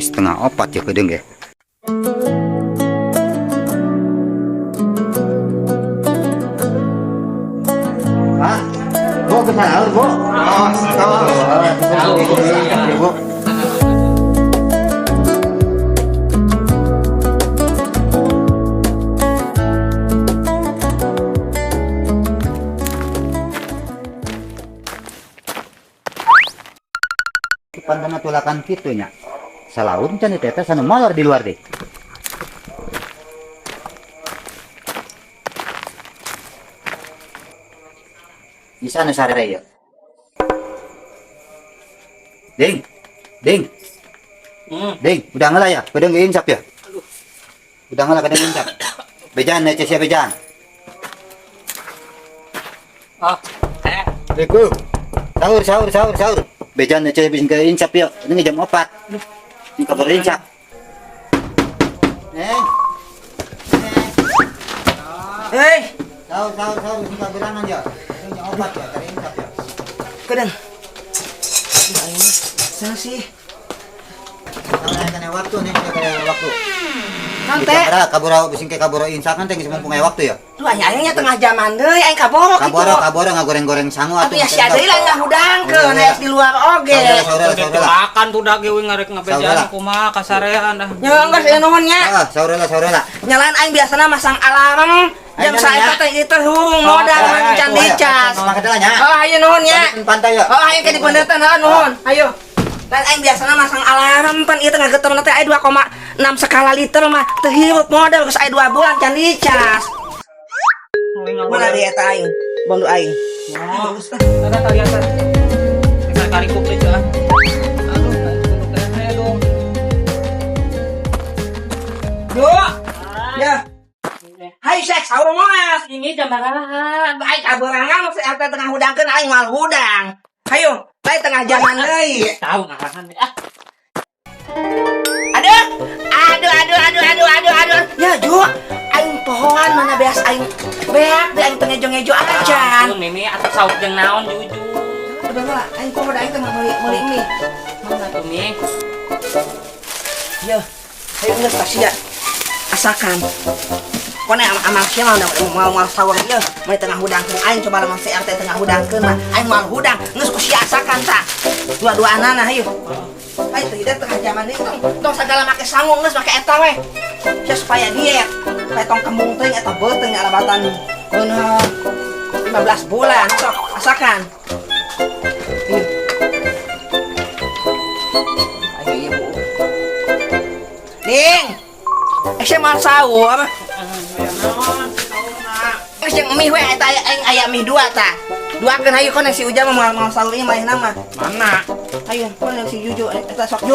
setengah opat ya kedeng ya. Pak, Bu ke sahur, Bu. Oh, sahur. Bu. Pandana tulakan kitunya. Salaun can eta teh sanu molor di luar deh. Bisa nu sarere ya. Ding. Ding. Ding, udah ngalah ya? Udah ngeinsap ya? Udah ngalah kadang insap. Bejaan ya sia bejaan. Oh, Assalamualaikum. Sahur. Bejaan aja bisa ke insap ya. Ini jam 4. Ini kabar insap. Neng. hei, Sahur ini kabarangan ya. Ini jam 4 ya, ke insap ya. kadang. Ini sana sih. Kalau kena waktu nih, kena waktu. Nanti. Ada kaburo bising ke kaburo insap nanti geus mumpung aya waktu ya. Tuh ayahnya tengah zaman deui aing kaboro kitu. Kaburo ngagoreng-goreng sangu Atuh ya sia deui lah ngahudangkeun aya di luar oge. Saudara. Akan tuh dah geuing ngarek ngabejaan kumaha kasarean dah. Nya geus aya nuhun nya. Saudara. Nyalain aing biasana masang alarm jam saeta teh ieu teh hurung modal can dicas. Makanya nya. Oh ayo nuhun nya. Pantai ya. Oh ayo ke di pendetan nuhun. Ayo. Lain aing biasana masang alarm pan ieu teh ngageterna teh aya 2,6 skala liter mah teu hirup modal geus aya 2 bulan can dicas. Mana dia eta aing? Bandu aing. Oh, ada kalian kan. Kita kali kuplit lah. Aduh, teh dong. Yo. Ya. Hai Syekh, sahur moal. Ini jam berapa? Aing kaberangan masih eta tengah hudangkeun aing mal hudang. Hayo, lain tengah jaman deui. Tahu ngarahan ah. Aduh. Ya, Jo. Aing pohoan mana beas aing beak di aing teu ngejo-ngejo acan. Aduh, Mimi atuh saut jeung naon jujur. Udah lah, aing poho da aing teh meuli mie. Mana tuh Mi? Ya, ayo geus tak sia. Asakan. Kone amal sia mah mau sahur ieu, mah tengah hudangkeun aing coba lamun CRT tengah hudangkeun mah aing moal hudang geus ku sia asakan tah. Dua-duaanana hayu. Ayo teh tengah zaman ieu tong sagala make sangu geus make eta we. Sia supaya diet. Supaya tong kembung teuing eta beuteung alabatan beuneu 15 bulan sok asakan. Ayo ieu. Ding. Sia moal sahur. Yang mie we eta aya mie 2 tah. Duakeun hayu kon si Ujang mau sahur ieu mah nama. Mana? Hayu kon si Juju eta sok Ju.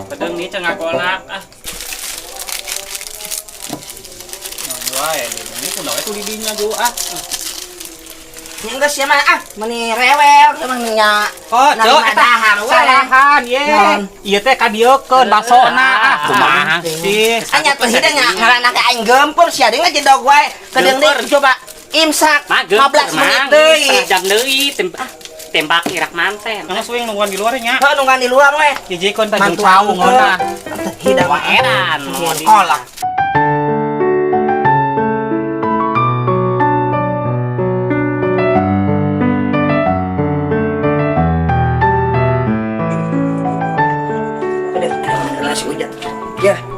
Pedeng nih cenah kolak ah. Wah, ya ini kunaon itu di dinya Jo ah. Nya geus sia mah meni rewel emang nya. Oh, Jo eta salahan ye. Ieu teh kadiekeun basona ah. Kumaha sih? Anya teh hidung nya ngaranna ke aing gempur sia deui ngajendog wae. Kedeung deui coba imsak 15 menit deui. Jam deui tembak irak manten. Mana swing nungguan di luarnya? Heuh nungguan di luar we. Jijikon teh Mantu jauh ngona. Hidang Wah edan mau di kolak.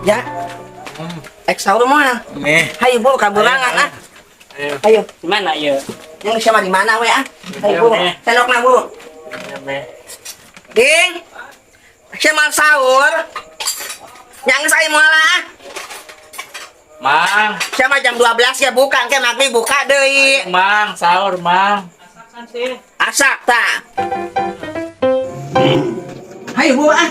Ya. Ek sahur moal. Hayu Bu kaburangan ah. Ayo. Di mana ieu? Yang sama di mana we ah? Hayu Bu. Selokna Bu. Ding. Sia mal sahur. Yang saya moal ah. Mang, Sia mah jam 12 ya buka ke maghrib buka deui. Mang, sahur Mang. Asak tah. Hayu Bu ah.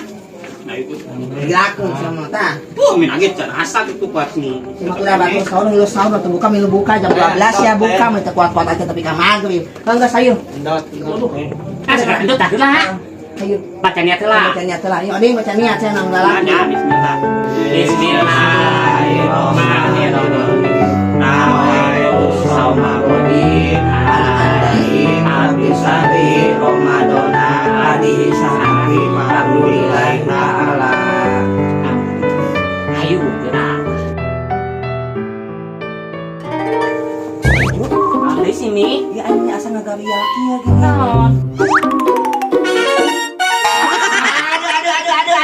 Nah itu. Dilakeun sama tah. Min agit can asak itu pas nih. Cuma udah bagus sahur ngeuleuh sahur atuh buka milu buka jam 12 ya buka mah teu kuat-kuat aja tapi ka maghrib. Geus ayo. Ah, sekarang itu tah lah. Ayo. Baca niat lah. Baca niat lah. Ayo ading baca niat saya nang dalam. Bismillah. Bismillahirrahmanirrahim. Nawaitu shauma qadin alaihi abisari Ramadana adi sahari alhamdulillah ta'ala. ayu gerak. Di sini. Ya aing asa ngagaria kieu gitu. Naon?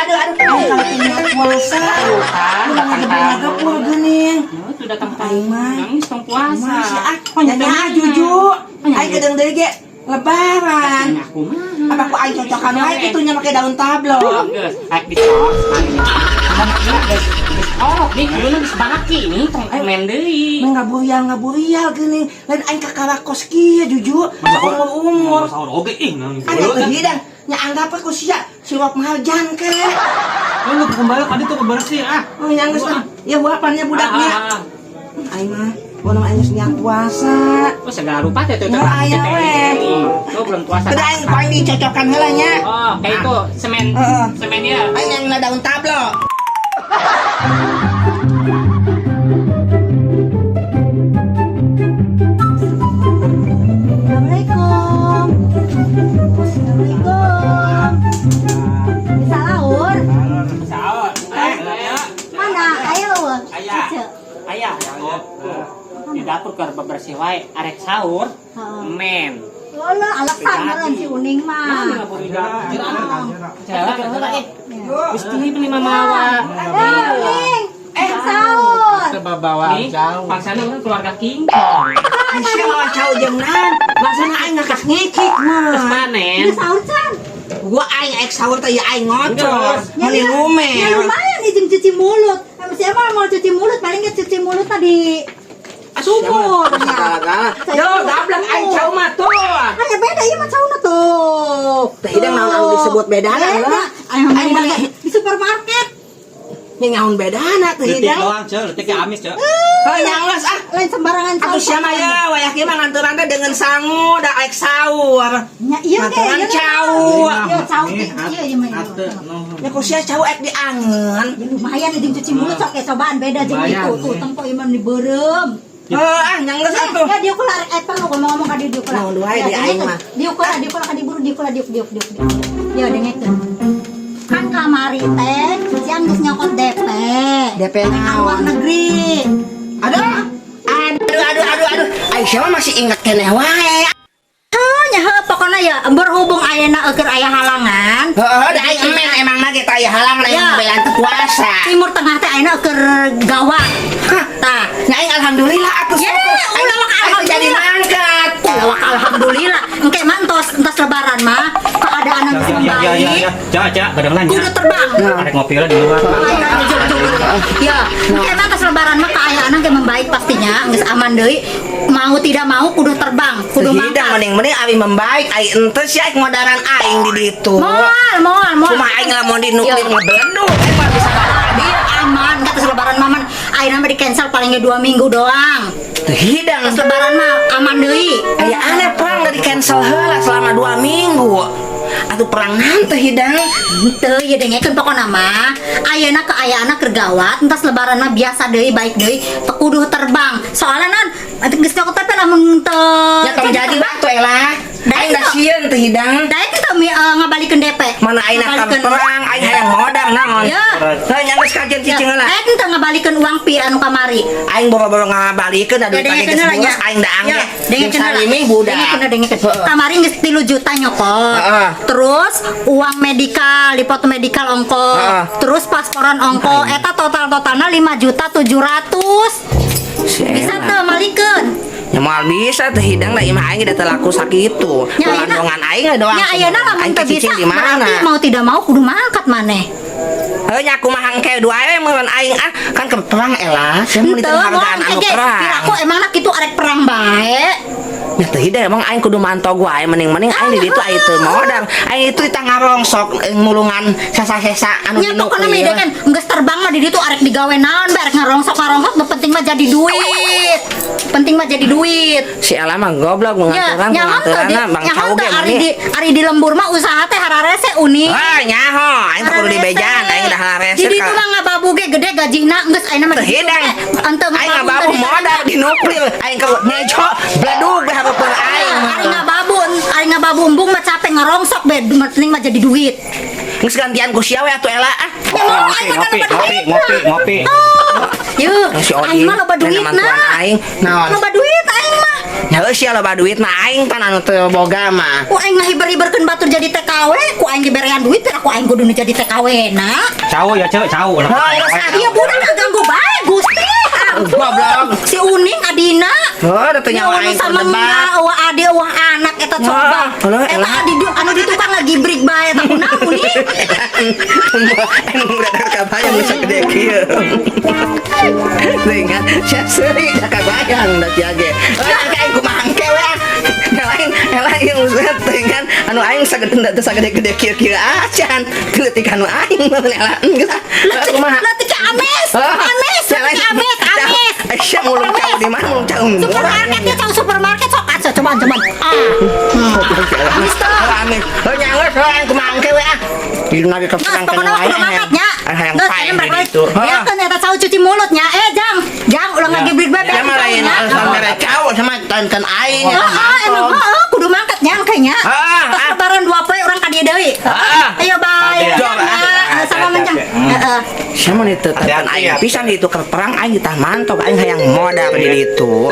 Aing kalau punya puasa. Kan datang Udah tamu. pur geuning. Itu datang Aing tamu. mah. Nangis tong puasa. Masih nyanyi juju. Aing gedeng deui ge lebaran. Aku mah. Apa ku aing cocokan wae kitunya make daun tablo. Geus, aik ditos. Oh, nih dulu geus baki nih tong men deui. Ngaburial geuning. Lain aing ka karakos kieu juju. Umur. Sahur oge ih nang. Aya teu hidang nya anggap ku sia sirup mahajan ke. Lu kembali tadi tuh kebersih ah. Oh yang geus ya buapannya budaknya. Aing mah bonong aing geus niat puasa. Oh, segala rupa teh tuh. Nggak aya we. Tuh belum puasa. Teu aing paling dicocokan heula nya. Oh, kayak itu semen. Heeh. Semen ya. Aing yang daun tablo. Assalamualaikum. Assalamualaikum. Bisa laur? Sahur. Mana? Ayo. Ayah. Cek. Ayah. Di dapur keur bebersih wae arek sahur. Heeh. Men. Lola alasan meureun si Uning mah. Jalan heula Geus tuluy beli mamawa. Uning. Sahur. Nih, paksana urang keluarga king. Aisyah mah cau jeung naon? Maksana aing ngakas ngikik Terus mah. panen. Ini sahur can. Gua aing ek sahur teh ya aing ngocor. Ya, Meni ya. Ya ngomel. lumayan nih jeung cuci mulut. Siapa mau cuci mulut paling nggak cuci mulut tadi. Sumur. Gala-gala. Yo, gablak aing cau mah tuh. Hanya beda ieu mah cauna tuh. Teh hidang naon disebut bedana Beda. lah. Aing Aing beli mah di supermarket. nya nyaun bedana teh Detik hidang. doang, Cel. Detik amis, Cel. Oh, nyangles ah. Lain sembarangan Atuh sia mah ya wayak ieu mah nganturan teh dengan sangu da aek sahur. Ya iya deh. Nganturan iya, cau. Iya cau iya iya mah. Ya ku sia cau ek diangen. Ya lumayan nih cuci mulut sok kayak cobaan beda jeung itu tuh tengko imam di beureum. Ah, nyangles atuh. Ya dia kula arek eta lu ngomong ka dia kula. Mau duai di aing mah. Dia kula ka diburu dia kula diuk. Ya dengekeun. Kan kamari teh siang geus nyokot DP. DP Ka luar naon? negeri. Aduh. Aisyah mah masih ingat keneh wae. Nya pokona ya berhubung ayeuna keur aya halangan. Heeh, da aing emen emang na kita aya halang lain Ya. belan teu puasa. Timur Tengah teh ayeuna keur gawat. Tah, Nya aing alhamdulillah atuh. Ya, ulah mah Aing jadi mangkat. lawak alhamdulillah. Engke mah entos lebaran mah keadaan geus membaik. Cak, beneran Kudu terbang. Arek ngopi lah di luar. Ya, engke mah tos lebaran mah keadaan ge membaik pastinya, geus aman deui. Mau tidak mau kudu terbang, kudu Hidang mangkat. mending abi membaik ai ente sih aing ngodaran aing di ditu. Moal. Cuma aing lamun di nuklir ngebleduk. Aing mah bisa Dia aman, kata lebaran mah ayeuna mah di cancel paling 2 minggu doang. teu hidang. Pas lebaran mah aman deui. Aya aneh perang dari cancel heula selama 2 minggu. Atuh perang naon teh hidang? Teu ya dengekeun pokona mah ayeuna keayaana keur gawat entas lebaran mah biasa deui baik deui teu kudu terbang soalna nan geus nyokot teh lamun teu Ya tong jadi waktu elah. Aing da sieun teh hidang. daek teu ngabalikeun DP Mana aing nak perang, aing hayang modal naon. Ya. Teu nya geus kajian cicing heula. daek teu ngabalikeun uang pi anu kamari Aing boga-boga ngabalikeun adu tadi geus bungkus aing da angge. Jeung salimi budak. dengekeun kamari geus 3 juta nyokot Heeh. terus uang medikal dipoto medikal ongko Heeh. terus pasporan ongko eta totalna 5.700.000 bisa teu malikeun. Ya moal bisa teh hidang da imah aing da teu laku sakitu. Nya ayeuna- Landongan aing doang. nya ayeuna lamun Aing teu bisa cicing di mana? berarti mau tidak mau kudu mangkat maneh. Heuh nya kumaha engke dua we mun aing kan ke perang elah. Sia mun Henteu diteu moal hargaan anu engke perang. piraku emangna kitu arek perang bae. Ya teh hidang emang aing kudu mantau gua aing mending aing di ditu aya teu modal. Aing itu di tangga rongsok ngulungan sesa-sesa anu Nya di pokona nuklir. mah kan geus terbang mah di ditu arek digawe naon bae arek ngarongsok nu penting mah jadi duit. Penting mah jadi duit. Si Ella mah goblok ngaturan nyaman teh ngaturanna Bang Cau ge ari di lembur mah usaha teh hararese unik. Wah nyaho aing teh kudu di bejan aing dah hararese Jadi itu mah ngababu ge gede gajina geus ayeuna mah teu hidang. Ante Aing ngababu modal di nuklir aing ke ngejo bledug beh hareupeun aing. Ari ngababu embung mah capek ngarongsok be penting mah jadi duit. Geus gantian ku sia we atuh Ela ah. Ngopi. Yuk, Si Odi, aing mah loba duit nenek mantuan na. aing. Naon? Loba duit aing mah. Ya sia loba duit na aing pan anu teu boga mah. Ku aing ngahiber-hiberkeun batur jadi TKW, ku aing diberean duit teh ku aing kudu jadi TKW na. Cawo ya, Cek, cawo. Iya budak ngaganggu bae Gusti. Goblok. Si Uning Adina. Oh, da teu nyawa aing sama terdebat. wah ade wah anak eta coba. Halo, Eta Ella. anu di tukang ngagibrik bae eta kunaon Uning. Emang udah ada kabayang bisa gede kieu. Dengan sia seuri da kabayang da tiage. Aing kumangke we. Lain usah dengan anu aing sagede-gede kieu acan. Leutik anu aing mah ela. Kumaha? Leutik ames. Ames. Aisyah mulung cau di mana mulung cau? Supermarketnya cau supermarket sok aja coba. Amin. Nyangeus aing kumangke we ah. Di lagi keperang kana wae. Hayang pae gitu. Ya kan eta cau cuci mulutnya. Jang ulah ngagibrik bae. Ya mah lain alasan mere cau sama kan aing eta Emang kudu mangkat nyang kayaknya. Lebaran 2 poe urang ka dieu deui. Ayo bye. Sama mencang. Heeh. Siapa nih tetepan aing pisan itu ke perang aing tah mantap aing hayang modal di ditu.